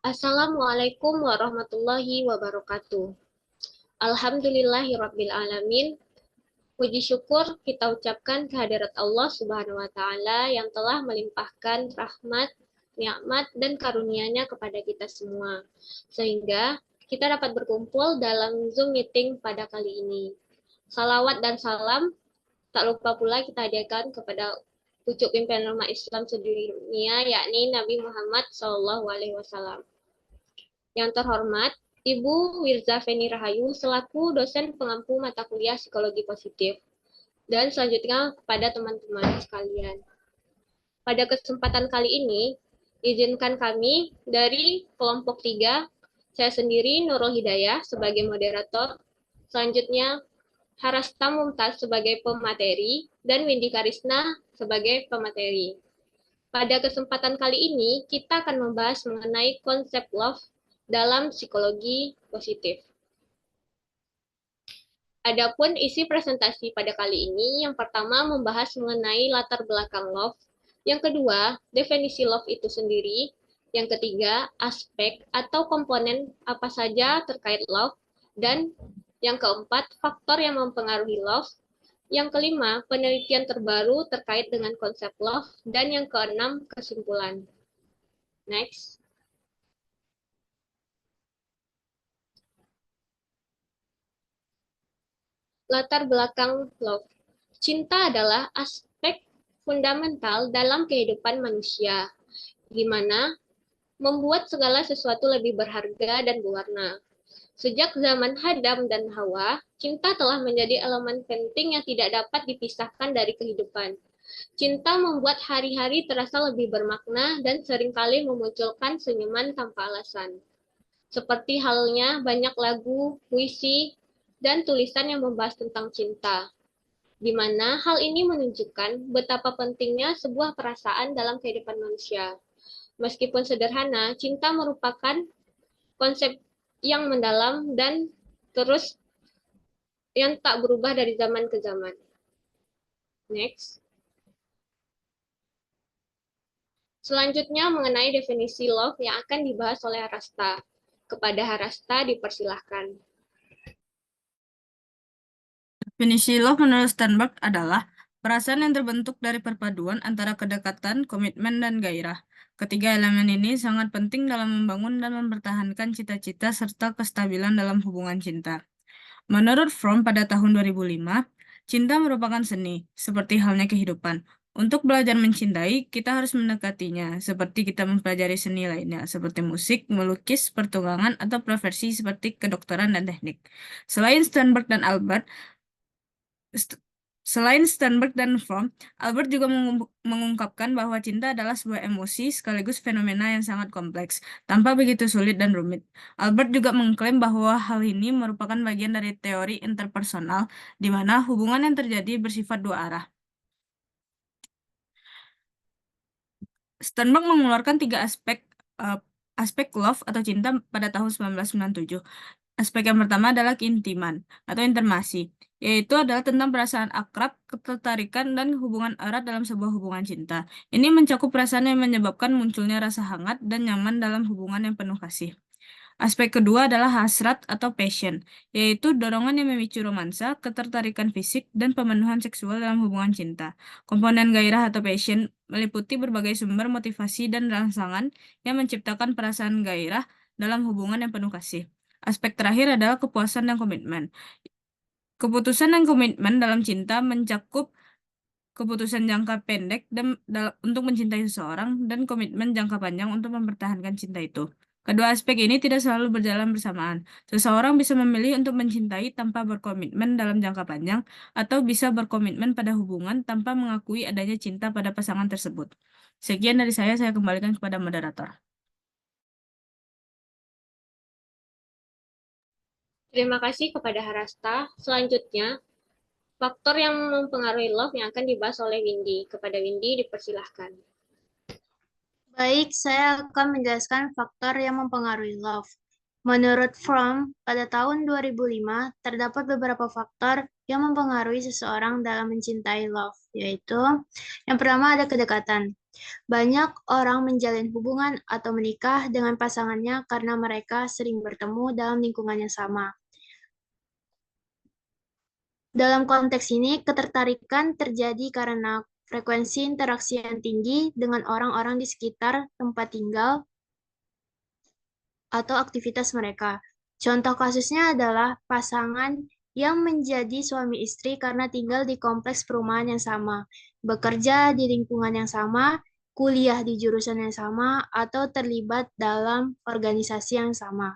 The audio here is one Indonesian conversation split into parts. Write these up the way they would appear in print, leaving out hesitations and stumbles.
Assalamualaikum warahmatullahi wabarakatuh. Alhamdulillahirabbil alamin. Puji syukur kita ucapkan kehadirat Allah Subhanahu wa taala yang telah melimpahkan rahmat, nikmat dan karunia-Nya kepada kita semua. Sehingga kita dapat berkumpul dalam Zoom meeting pada kali ini. Salawat dan salam tak lupa pula kita hadiahkan kepada pucuk pimpinan umat Islam sedunia, yakni Nabi Muhammad SAW. Yang terhormat, Ibu Wirza Feni Rahayu selaku dosen pengampu mata kuliah Psikologi Positif. Dan selanjutnya kepada teman-teman sekalian. Pada kesempatan kali ini, izinkan kami dari kelompok 3, saya sendiri Nurul Hidayah sebagai moderator, selanjutnya Harasta Mumtaz sebagai pemateri, dan Windy Karisna sebagai pemateri. Pada kesempatan kali ini, kita akan membahas mengenai konsep love dalam psikologi positif. Adapun isi presentasi pada kali ini, yang pertama membahas mengenai latar belakang love, yang kedua, definisi love itu sendiri, yang ketiga, aspek atau komponen apa saja terkait love, dan yang keempat, faktor yang mempengaruhi love, yang kelima, penelitian terbaru terkait dengan konsep love, dan yang keenam, kesimpulan. Next. Latar belakang love. Cinta adalah aspek fundamental dalam kehidupan manusia, di mana membuat segala sesuatu lebih berharga dan berwarna. Sejak zaman Adam dan Hawa, cinta telah menjadi elemen penting yang tidak dapat dipisahkan dari kehidupan. Cinta membuat hari-hari terasa lebih bermakna dan seringkali memunculkan senyuman tanpa alasan. Seperti halnya banyak lagu, puisi, dan tulisan yang membahas tentang cinta, di mana hal ini menunjukkan betapa pentingnya sebuah perasaan dalam kehidupan manusia. Meskipun sederhana, cinta merupakan konsep yang mendalam dan terus yang tak berubah dari zaman ke zaman. Next. Selanjutnya mengenai definisi love yang akan dibahas oleh Harasta. Kepada Harasta dipersilahkan. Definisi love menurut Sternberg adalah perasaan yang terbentuk dari perpaduan antara kedekatan, komitmen, dan gairah. Ketiga elemen ini sangat penting dalam membangun dan mempertahankan cita-cita serta kestabilan dalam hubungan cinta. Menurut Fromm pada tahun 2005, cinta merupakan seni, seperti halnya kehidupan. Untuk belajar mencintai, kita harus mendekatinya, seperti kita mempelajari seni lainnya, seperti musik, melukis, pertunggangan, atau profesi seperti kedokteran dan teknik. Selain Sternberg dan Albert, Selain Sternberg dan Fromm, Albert juga mengungkapkan bahwa cinta adalah sebuah emosi sekaligus fenomena yang sangat kompleks, tanpa begitu sulit dan rumit. Albert juga mengklaim bahwa hal ini merupakan bagian dari teori interpersonal, di mana hubungan yang terjadi bersifat dua arah. Sternberg mengeluarkan tiga aspek love atau cinta pada tahun 1997. Aspek yang pertama adalah keintiman atau intimasi, yaitu adalah tentang perasaan akrab, ketertarikan, dan hubungan erat dalam sebuah hubungan cinta. Ini mencakup perasaan yang menyebabkan munculnya rasa hangat dan nyaman dalam hubungan yang penuh kasih. Aspek kedua adalah hasrat atau passion, yaitu dorongan yang memicu romansa, ketertarikan fisik, dan pemenuhan seksual dalam hubungan cinta. Komponen gairah atau passion meliputi berbagai sumber motivasi dan rangsangan yang menciptakan perasaan gairah dalam hubungan yang penuh kasih. Aspek terakhir adalah kepuasan dan komitmen. Keputusan dan komitmen dalam cinta mencakup keputusan jangka pendek untuk mencintai seseorang dan komitmen jangka panjang untuk mempertahankan cinta itu. Kedua aspek ini tidak selalu berjalan bersamaan. Seseorang bisa memilih untuk mencintai tanpa berkomitmen dalam jangka panjang atau bisa berkomitmen pada hubungan tanpa mengakui adanya cinta pada pasangan tersebut. Sekian dari saya kembalikan kepada moderator. Terima kasih kepada Harasta. Selanjutnya, faktor yang mempengaruhi love yang akan dibahas oleh Windy. Kepada Windy dipersilahkan. Baik, saya akan menjelaskan faktor yang mempengaruhi love. Menurut Fromm, pada tahun 2005, terdapat beberapa faktor yang mempengaruhi seseorang dalam mencintai love, yaitu yang pertama ada kedekatan. Banyak orang menjalin hubungan atau menikah dengan pasangannya karena mereka sering bertemu dalam lingkungan yang sama. Dalam konteks ini, ketertarikan terjadi karena frekuensi interaksi yang tinggi dengan orang-orang di sekitar tempat tinggal atau aktivitas mereka. Contoh kasusnya adalah pasangan yang menjadi suami istri karena tinggal di kompleks perumahan yang sama, bekerja di lingkungan yang sama, kuliah di jurusan yang sama, atau terlibat dalam organisasi yang sama.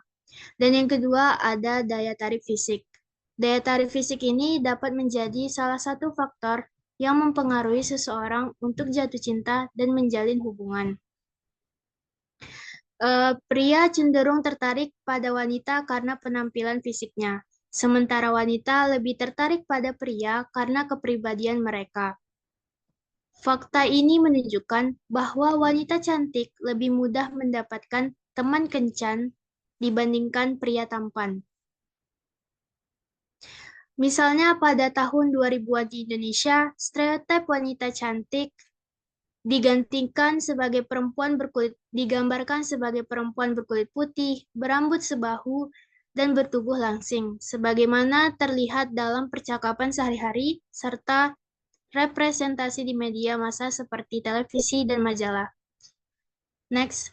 Dan yang kedua ada daya tarik fisik. Daya tarik fisik ini dapat menjadi salah satu faktor yang mempengaruhi seseorang untuk jatuh cinta dan menjalin hubungan. Pria cenderung tertarik pada wanita karena penampilan fisiknya, sementara wanita lebih tertarik pada pria karena kepribadian mereka. Fakta ini menunjukkan bahwa wanita cantik lebih mudah mendapatkan teman kencan dibandingkan pria tampan. Misalnya pada tahun 2000-an di Indonesia, stereotip wanita cantik digambarkan sebagai perempuan berkulit putih, berambut sebahu, dan bertubuh langsing, sebagaimana terlihat dalam percakapan sehari-hari serta representasi di media massa seperti televisi dan majalah. Next.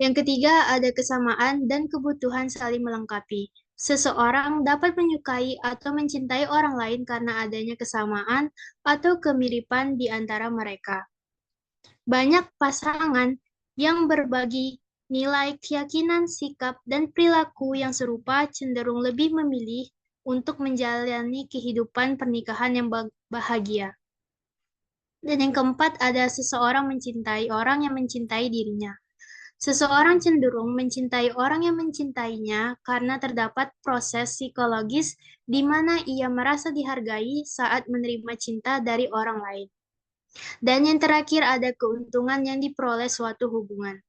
Yang ketiga, ada kesamaan dan kebutuhan saling melengkapi. Seseorang dapat menyukai atau mencintai orang lain karena adanya kesamaan atau kemiripan di antara mereka. Banyak pasangan yang berbagi nilai, keyakinan, sikap, dan perilaku yang serupa cenderung lebih memilih untuk menjalani kehidupan pernikahan yang bahagia. Dan yang keempat, ada seseorang mencintai orang yang mencintai dirinya. Seseorang cenderung mencintai orang yang mencintainya karena terdapat proses psikologis di mana ia merasa dihargai saat menerima cinta dari orang lain. Dan yang terakhir ada keuntungan yang diperoleh suatu hubungan,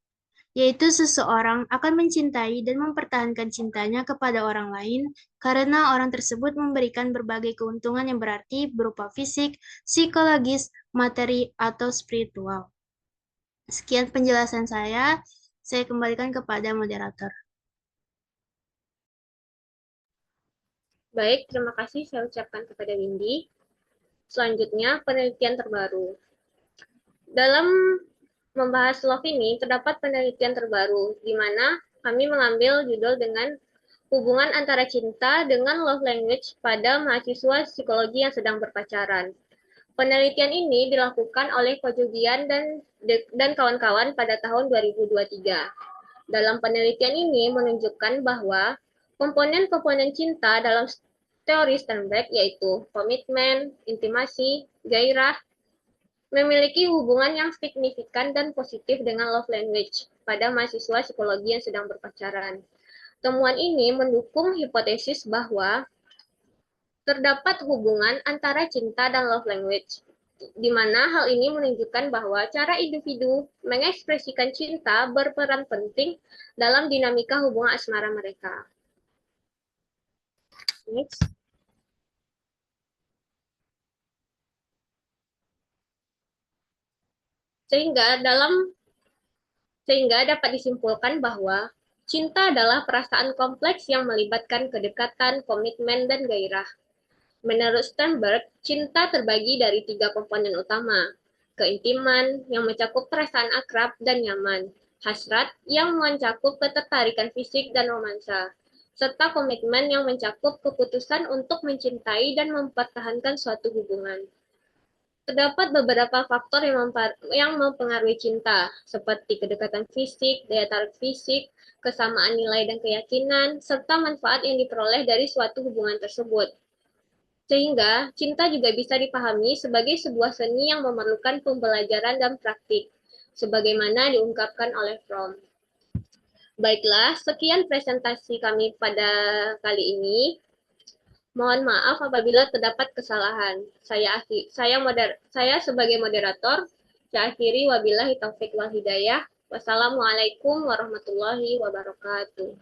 yaitu seseorang akan mencintai dan mempertahankan cintanya kepada orang lain karena orang tersebut memberikan berbagai keuntungan yang berarti berupa fisik, psikologis, materi, atau spiritual. Sekian penjelasan saya kembalikan kepada moderator. Baik, terima kasih saya ucapkan kepada Windy. Selanjutnya, penelitian terbaru. Dalam membahas love ini, terdapat penelitian terbaru, di mana kami mengambil judul dengan hubungan antara cinta dengan love language pada mahasiswa psikologi yang sedang berpacaran. Penelitian ini dilakukan oleh Ko Jugian dan kawan-kawan pada tahun 2023. Dalam penelitian ini menunjukkan bahwa komponen-komponen cinta dalam teori Sternberg yaitu komitmen, intimasi, gairah, memiliki hubungan yang signifikan dan positif dengan love language pada mahasiswa psikologi yang sedang berpacaran. Temuan ini mendukung hipotesis bahwa terdapat hubungan antara cinta dan love language, di mana hal ini menunjukkan bahwa cara individu mengekspresikan cinta berperan penting dalam dinamika hubungan asmara mereka. Next. Sehingga dapat disimpulkan bahwa cinta adalah perasaan kompleks yang melibatkan kedekatan, komitmen, dan gairah. Menurut Sternberg, cinta terbagi dari 3 komponen utama. Keintiman, yang mencakup perasaan akrab dan nyaman. Hasrat, yang mencakup ketertarikan fisik dan romansa. Serta komitmen yang mencakup keputusan untuk mencintai dan mempertahankan suatu hubungan. Terdapat beberapa faktor yang mempengaruhi cinta, seperti kedekatan fisik, daya tarik fisik, kesamaan nilai dan keyakinan, serta manfaat yang diperoleh dari suatu hubungan tersebut. Sehingga, cinta juga bisa dipahami sebagai sebuah seni yang memerlukan pembelajaran dan praktik, sebagaimana diungkapkan oleh Fromm. Baiklah, sekian presentasi kami pada kali ini. Mohon maaf apabila terdapat kesalahan. Saya sebagai moderator, saya akhiri wabillahi taufik wal hidayah. Wassalamualaikum warahmatullahi wabarakatuh.